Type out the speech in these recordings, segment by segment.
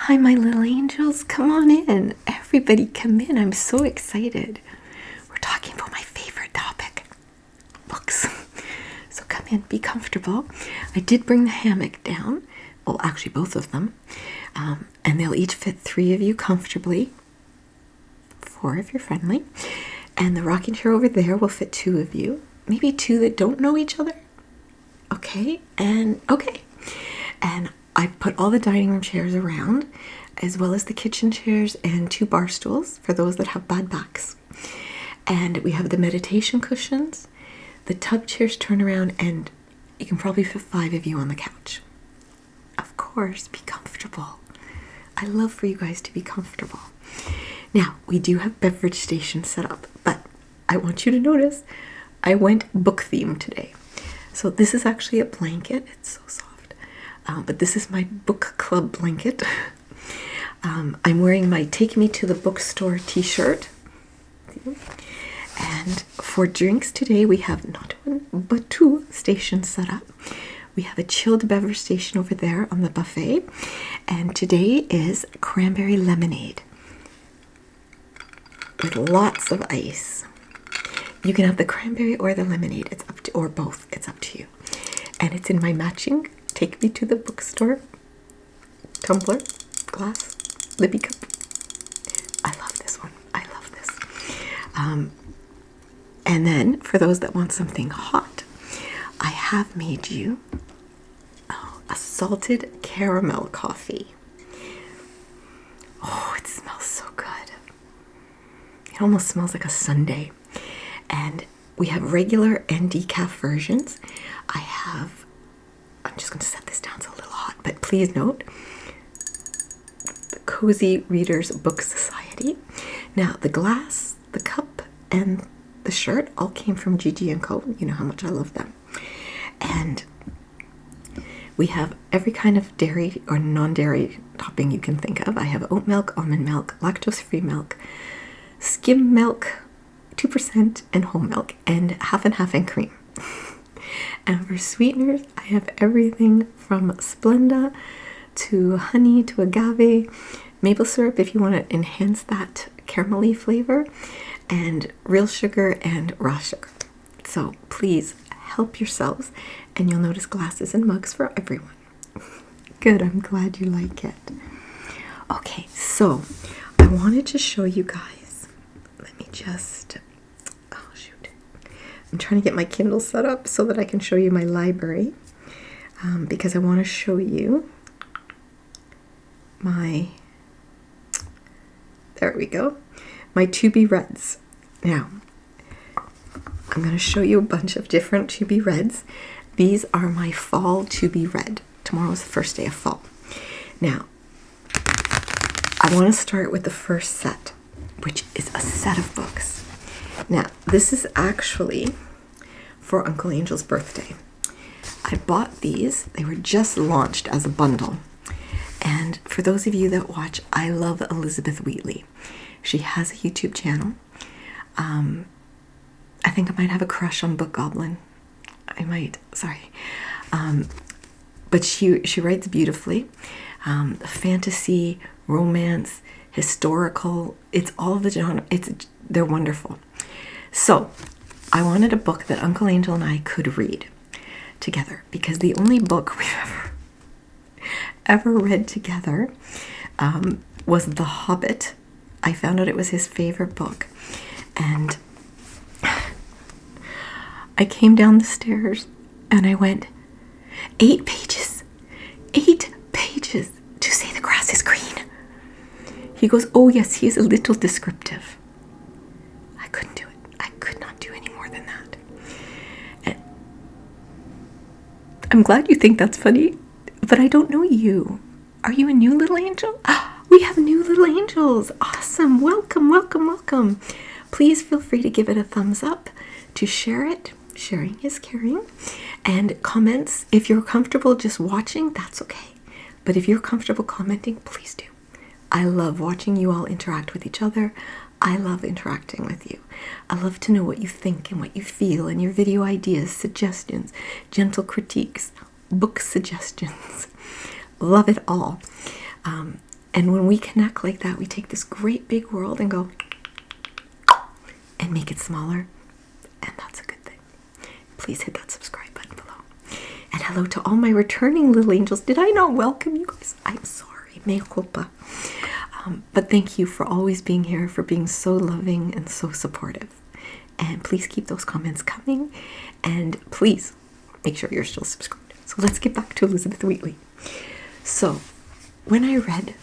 Hi, my little angels. Come on in. Everybody come in. I'm so excited. We're talking about my favorite topic, books. So come in, be comfortable. I did bring the hammock down. Well, actually, both of them. And they'll each fit 3 of you comfortably. 4 if you're friendly. And the rocking chair over there will fit 2 of you. Maybe 2 that don't know each other. Okay. And I put all the dining room chairs around, as well as the kitchen chairs and 2 bar stools for those that have bad backs. And we have the meditation cushions. The tub chairs turn around, and you can probably fit 5 of you on the couch. Of course, be comfortable. I love for you guys to be comfortable. Now, we do have beverage stations set up, but I want you to notice I went book theme today. So this is actually a blanket. It's so soft. But this is my book club blanket. I'm wearing my Take Me to the Bookstore t-shirt. And for drinks today, we have not 1, but 2 stations set up. We have a chilled beverage station over there on the buffet. And today is cranberry lemonade with lots of ice. You can have the cranberry or the lemonade. It's up to, or both. It's up to you. And it's in my matching Take Me to the Bookstore tumbler, glass, lippy cup. I love this one. I love this. And then for those that want something hot, I have made you a salted caramel coffee. Oh, it smells so good. It almost smells like a sundae. And we have regular and decaf versions. I'm just going to set this down, it's a little hot, but please note, the Cozy Readers Book Society. Now, the glass, the cup, and the shirt all came from Gigi Co. You know how much I love them. And we have every kind of dairy or non-dairy topping you can think of. I have oat milk, almond milk, lactose-free milk, skim milk, 2%, and whole milk, and half and half and cream. And for sweeteners, I have everything from Splenda to honey to agave, maple syrup if you want to enhance that caramelly flavor, and real sugar and raw sugar. So please help yourselves, and you'll notice glasses and mugs for everyone. Good, I'm glad you like it. Okay, so I wanted to show you guys. Let me just... I'm trying to get my Kindle set up so that I can show you my library, because I want to show you my, there we go, my To Be Reds. Now, I'm going to show you a bunch of different To Be Reds. These are my fall To Be Read. Tomorrow's the first day of fall. Now, I want to start with the first set, which is a set of books. Now, this is actually for Uncle Angel's birthday. I bought these. They were just launched as a bundle. And for those of you that watch, I love Elizabeth Wheatley. She has a YouTube channel. I think I might have a crush on Book Goblin. I might, sorry. But she writes beautifully. Fantasy, romance, historical, it's all the genre. They're wonderful. So, I wanted a book that Uncle Angel and I could read together, because the only book we've ever read together was The Hobbit. I found out it was his favorite book, and I came down the stairs and I went, 8 pages, 8 pages to say the grass is green. He goes, oh yes, he is a little descriptive. I couldn't do it. I could not do any more than that. And I'm glad you think that's funny, but I don't know you. Are you a new little angel? We have new little angels. Awesome. Welcome, welcome, welcome. Please feel free to give it a thumbs up, to share it. Sharing is caring. And comments, if you're comfortable just watching, that's okay. But if you're comfortable commenting, please do. I love watching you all interact with each other. I love interacting with you. I love to know what you think and what you feel, and your video ideas, suggestions, gentle critiques, book suggestions. Love it all. And when we connect like that, we take this great big world and go and make it smaller. And that's a good thing. Please hit that subscribe button below. And hello to all my returning little angels. Did I not welcome you guys? I'm sorry. Mea culpa. But thank you for always being here, for being so loving and so supportive. And please keep those comments coming. And please make sure you're still subscribed. So let's get back to Elizabeth Wheatley. So when I read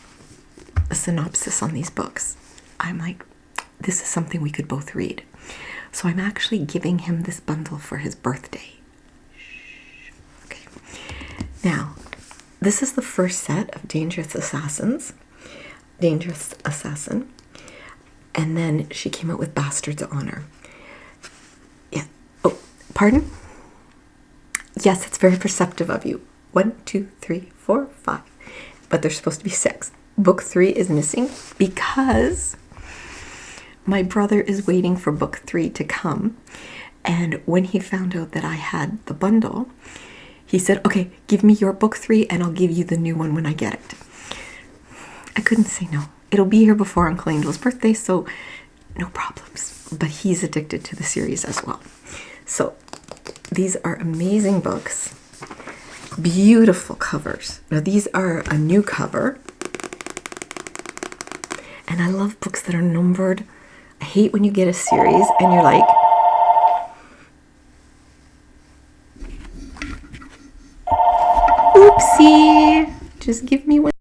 a synopsis on these books, I'm like, this is something we could both read. So I'm actually giving him this bundle for his birthday. Okay. Now, this is the first set of Dangerous Assassin. And then she came out with Bastard's Honor. Yeah. Oh, pardon? Yes, it's very perceptive of you. 1, 2, 3, 4, 5. But there's supposed to be 6. Book 3 is missing because my brother is waiting for book 3 to come. And when he found out that I had the bundle, he said, okay, give me your book 3 and I'll give you the new one when I get it. I couldn't say no. It'll be here before Uncle Angel's birthday, so no problems. But he's addicted to the series as well. So these are amazing books. Beautiful covers. Now these are a new cover. And I love books that are numbered. I hate when you get a series and you're like, oopsie, just give me one.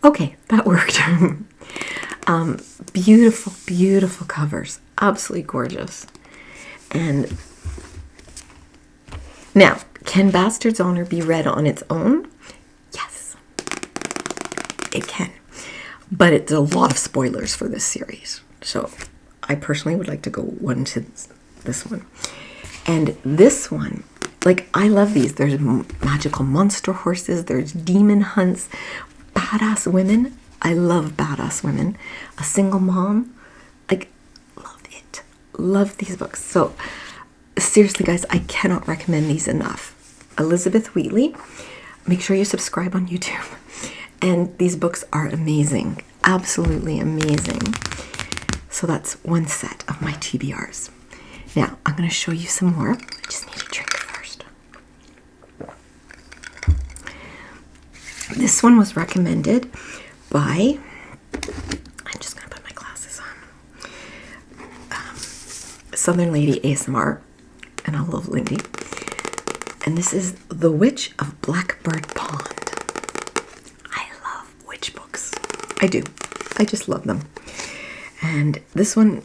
Okay, that worked. Beautiful, beautiful covers. Absolutely gorgeous. And now, can Bastard's Honor be read on its own? Yes, it can. But it's a lot of spoilers for this series. So I personally would like to go one to this one. And this one, like, I love these. There's magical monster horses. There's demon hunts. Badass women. I love badass women. A single mom. Like, love it. Love these books. So, seriously, guys, I cannot recommend these enough. Elizabeth Wheatley. Make sure you subscribe on YouTube. And these books are amazing. Absolutely amazing. So that's one set of my TBRs. Now, I'm going to show you some more. I just need a drink first. This one was recommended by, I'm just going to put my glasses on, Southern Lady ASMR, and I love Lindy. And this is The Witch of Blackbird Pond. I love witch books. I do. I just love them. And this one,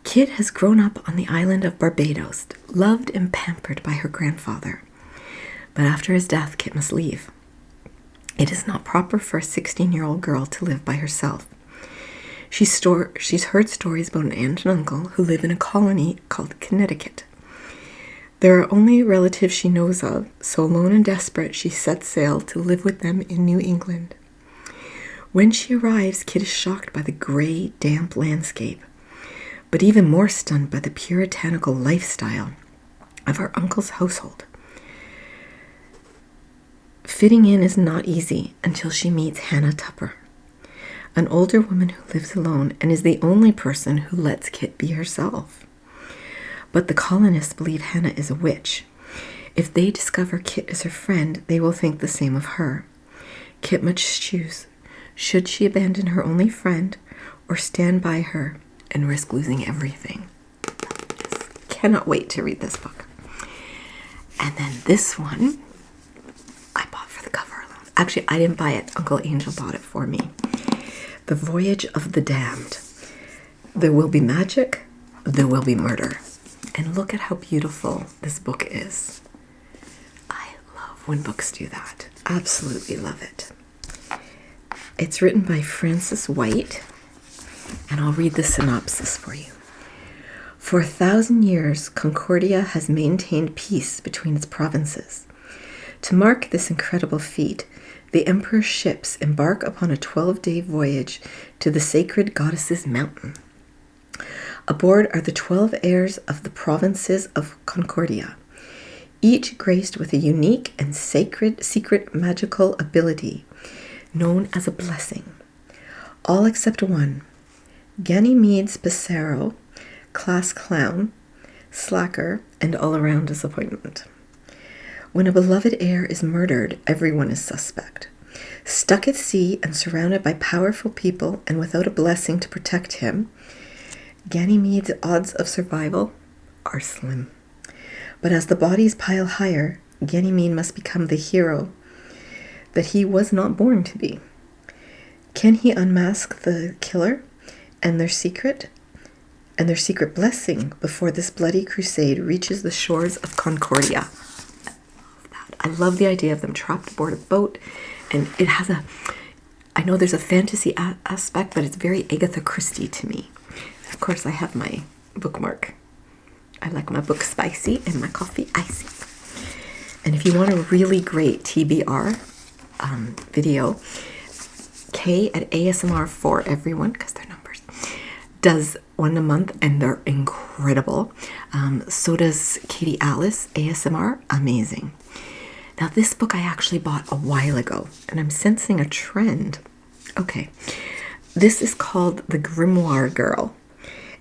Kit has grown up on the island of Barbados, loved and pampered by her grandfather. But after his death, Kit must leave. It is not proper for a 16-year-old girl to live by herself. She's heard stories about an aunt and uncle who live in a colony called Connecticut. There are only relatives she knows of, so alone and desperate, she sets sail to live with them in New England. When she arrives, Kit is shocked by the gray, damp landscape, but even more stunned by the puritanical lifestyle of her uncle's household. Fitting in is not easy until she meets Hannah Tupper, an older woman who lives alone and is the only person who lets Kit be herself. But the colonists believe Hannah is a witch. If they discover Kit is her friend, they will think the same of her. Kit must choose. Should she abandon her only friend or stand by her and risk losing everything? Just cannot wait to read this book. And then this one, I bought for the cover alone. Actually, I didn't buy it. Uncle Angel bought it for me. The Voyage of the Damned. There will be magic. There will be murder. And look at how beautiful this book is. I love when books do that. Absolutely love it. It's written by Frances White, and I'll read the synopsis for you. For 1,000 years, Concordia has maintained peace between its provinces. To mark this incredible feat, the emperor's ships embark upon a 12-day voyage to the sacred goddess's mountain. Aboard are the 12 heirs of the provinces of Concordia, each graced with a unique and secret magical ability known as a blessing. All except one, Ganymede's Becero, class clown, slacker, and all-around disappointment. When a beloved heir is murdered, everyone is suspect. Stuck at sea and surrounded by powerful people and without a blessing to protect him, Ganymede's odds of survival are slim. But as the bodies pile higher, Ganymede must become the hero that he was not born to be. Can he unmask the killer and their secret blessing before this bloody crusade reaches the shores of Concordia? I love the idea of them trapped aboard a boat, and it has I know there's a fantasy aspect, but it's very Agatha Christie to me. Of course, I have my bookmark. I like my book spicy and my coffee icy. And if you want a really great TBR video, K at ASMR for everyone, because they're numbers, does one a month, and they're incredible. So does Katie Alice ASMR, amazing. Now, this book I actually bought a while ago, and I'm sensing a trend. Okay, this is called The Grimoire Girl,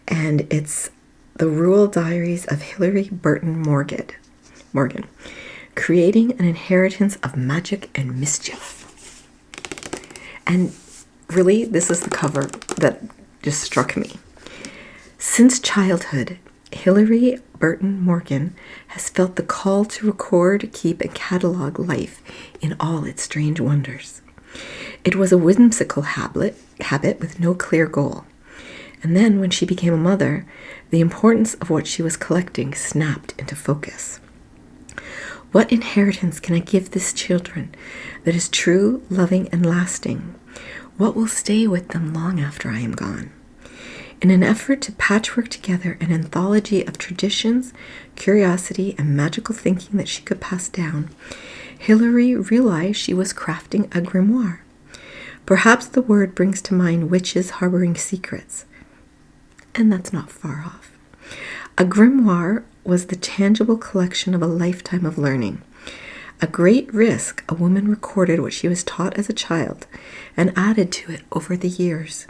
and it's the Rural Diaries of Hilary Burton Morgan, creating an inheritance of magic and mischief. And really, this is the cover that just struck me. Since childhood, Hilary Burton Morgan has felt the call to record, keep, and catalog life in all its strange wonders. It was a whimsical habit with no clear goal. And then, when she became a mother, the importance of what she was collecting snapped into focus. What inheritance can I give this children that is true, loving, and lasting? What will stay with them long after I am gone? In an effort to patchwork together an anthology of traditions, curiosity, and magical thinking that she could pass down, Hilary realized she was crafting a grimoire. Perhaps the word brings to mind witches harboring secrets. And that's not far off. A grimoire was the tangible collection of a lifetime of learning. At great risk, a woman recorded what she was taught as a child and added to it over the years.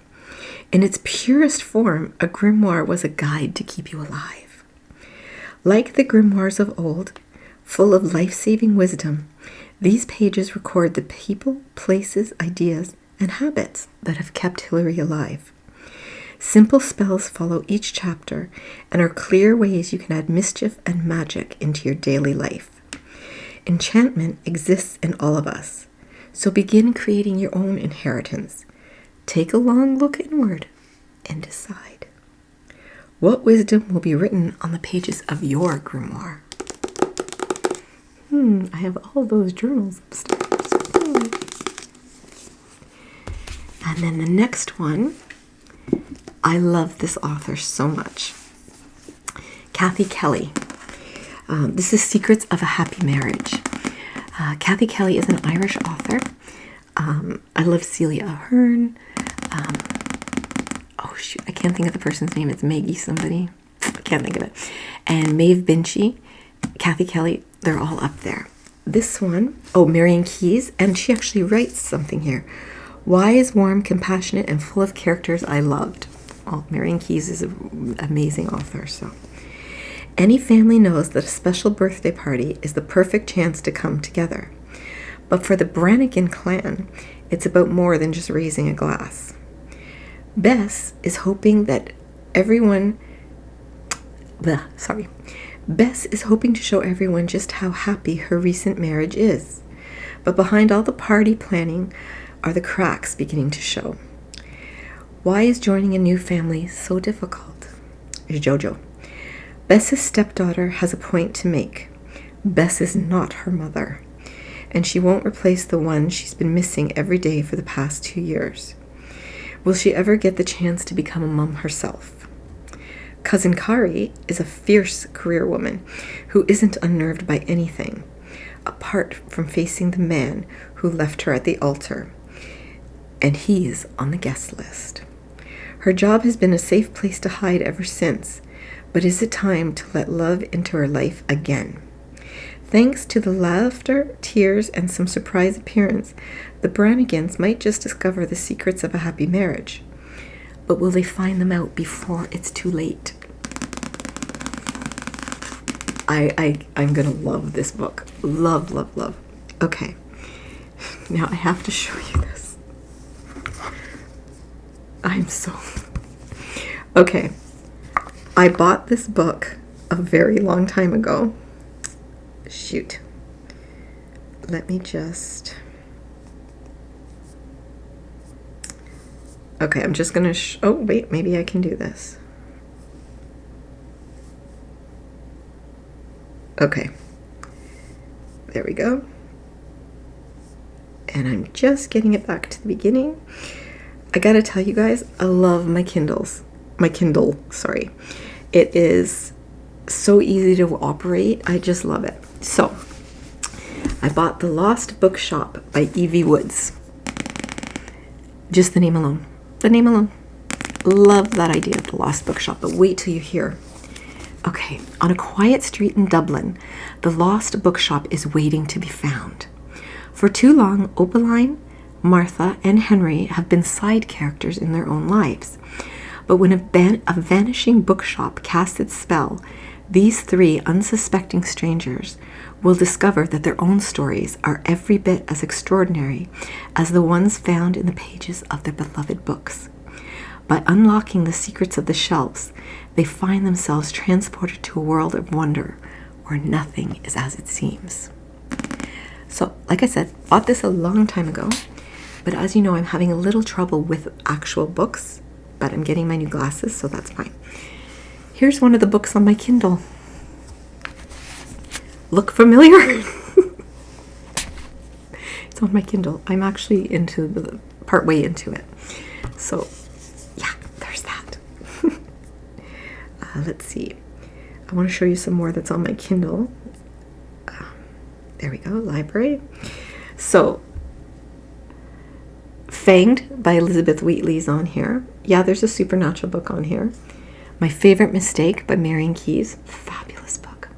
In its purest form, a grimoire was a guide to keep you alive. Like the grimoires of old, full of life-saving wisdom, these pages record the people, places, ideas, and habits that have kept Hilary alive. Simple spells follow each chapter and are clear ways you can add mischief and magic into your daily life. Enchantment exists in all of us, so begin creating your own inheritance. Take a long look inward and decide. What wisdom will be written on the pages of your grimoire? I have all those journals upstairs. And then the next one, I love this author so much. Kathy Kelly. This is Secrets of a Happy Marriage. Kathy Kelly is an Irish author. I love Celia Ahern. I can't think of the person's name. It's Maggie somebody. I can't think of it. And Maeve Binchy, Kathy Kelly, they're all up there. This one, Marion Keyes, and she actually writes something here. Wise, warm, compassionate, and full of characters I loved. Marion Keyes is an amazing author, so. Any family knows that a special birthday party is the perfect chance to come together. But for the Brannigan clan, it's about more than just raising a glass. Bess is hoping to show everyone just how happy her recent marriage is. But behind all the party planning are the cracks beginning to show. Why is joining a new family so difficult? Jojo. Bess's stepdaughter has a point to make. Bess is not her mother, and she won't replace the one she's been missing every day for the past 2 years. Will she ever get the chance to become a mom herself? Cousin Kari is a fierce career woman who isn't unnerved by anything. apart from facing the man who left her at the altar. And he's on the guest list. Her job has been a safe place to hide ever since, but is it time to let love into her life again? Thanks to the laughter, tears, and some surprise appearance, the Brannigans might just discover the secrets of a happy marriage. But will they find them out before it's too late? I'm gonna love this book. Love, love, love. Okay, now I have to show you this. Okay, I bought this book a very long time ago. Shoot. Let me just... Okay, I'm just gonna oh, wait, maybe I can do this. Okay. There we go. And I'm just getting it back to the beginning. I gotta tell you guys, I love my Kindles. My Kindle, sorry. It is so easy to operate. I just love it. So, I bought The Lost Bookshop by Evie Woods. Just the name alone. The name alone. Love that idea of The Lost Bookshop, but wait till you hear. Okay, on a quiet street in Dublin, the lost bookshop is waiting to be found. For too long, Opaline, Martha, and Henry have been side characters in their own lives. But when a vanishing bookshop casts its spell, these three unsuspecting strangers will discover that their own stories are every bit as extraordinary as the ones found in the pages of their beloved books. By unlocking the secrets of the shelves, they find themselves transported to a world of wonder where nothing is as it seems. So, like I said, bought this a long time ago, but as you know, I'm having a little trouble with actual books, but I'm getting my new glasses, so that's fine. Here's one of the books on my Kindle. Look familiar? It's on my Kindle. I'm actually into the partway into it. So, yeah, there's that. Let's see. I want to show you some more that's on my Kindle. There we go, library. So, Fanged by Elizabeth Wheatley's on here. Yeah, there's a supernatural book on here. My Favorite Mistake by Marion Keyes. Fabulous book.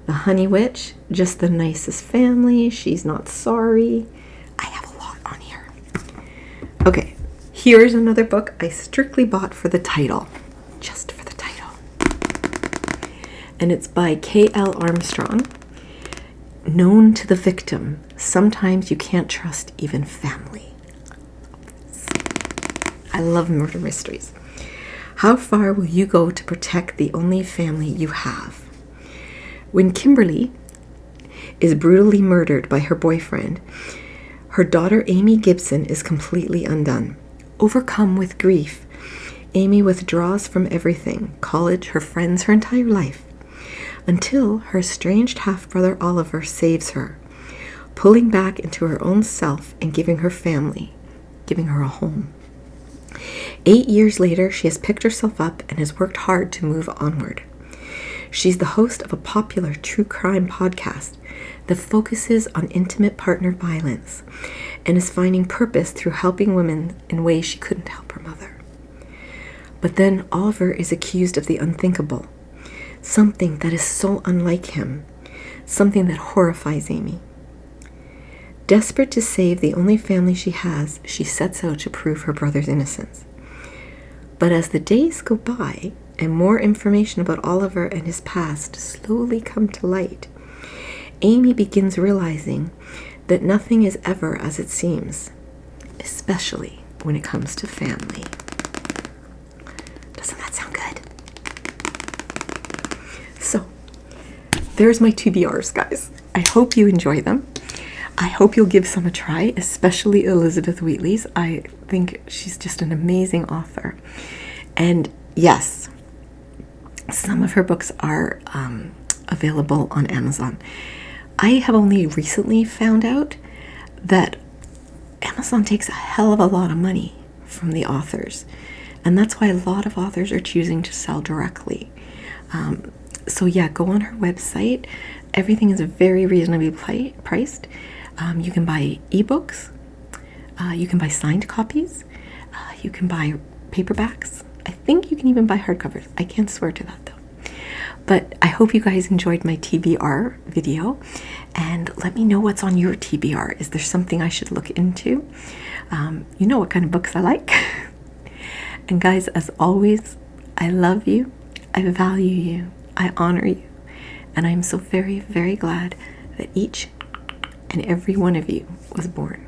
The Honey Witch, Just the Nicest Family, She's Not Sorry. I have a lot on here. Okay, here's another book I strictly bought for the title. Just for the title. And it's by K.L. Armstrong. Known to the Victim, Sometimes You Can't Trust Even Family. I love murder mysteries. How far will you go to protect the only family you have? When Kimberley is brutally murdered by her boyfriend, her daughter Amy Gibson is completely undone. Overcome with grief, Amy withdraws from everything, college, her friends, her entire life, until her estranged half-brother Oliver saves her, pulling back into her own self and giving her family, giving her a home. 8 years later, she has picked herself up and has worked hard to move onward. She's the host of a popular true crime podcast that focuses on intimate partner violence and is finding purpose through helping women in ways she couldn't help her mother. But then Oliver is accused of the unthinkable, something that is so unlike him, something that horrifies Amy. Desperate to save the only family she has, she sets out to prove her brother's innocence. But as the days go by and more information about Oliver and his past slowly come to light, Amy begins realizing that nothing is ever as it seems, especially when it comes to family. Doesn't that sound good? So, there's my TBRs, guys. I hope you enjoy them. I hope you'll give some a try, especially Elizabeth Wheatley's. I think she's just an amazing author. And yes, some of her books are available on Amazon. I have only recently found out that Amazon takes a hell of a lot of money from the authors. And that's why a lot of authors are choosing to sell directly. So yeah, go on her website everything is very reasonably priced. You can buy ebooks, you can buy signed copies, you can buy paperbacks. I think you can even buy hardcovers. I can't swear to that though. But I hope you guys enjoyed my TBR video, and let me know what's on your TBR. Is there something I should look into? You know what kind of books I like. And guys, as always, I love you, I value you, I honor you, and I'm so very, very glad that each and every one of you was born.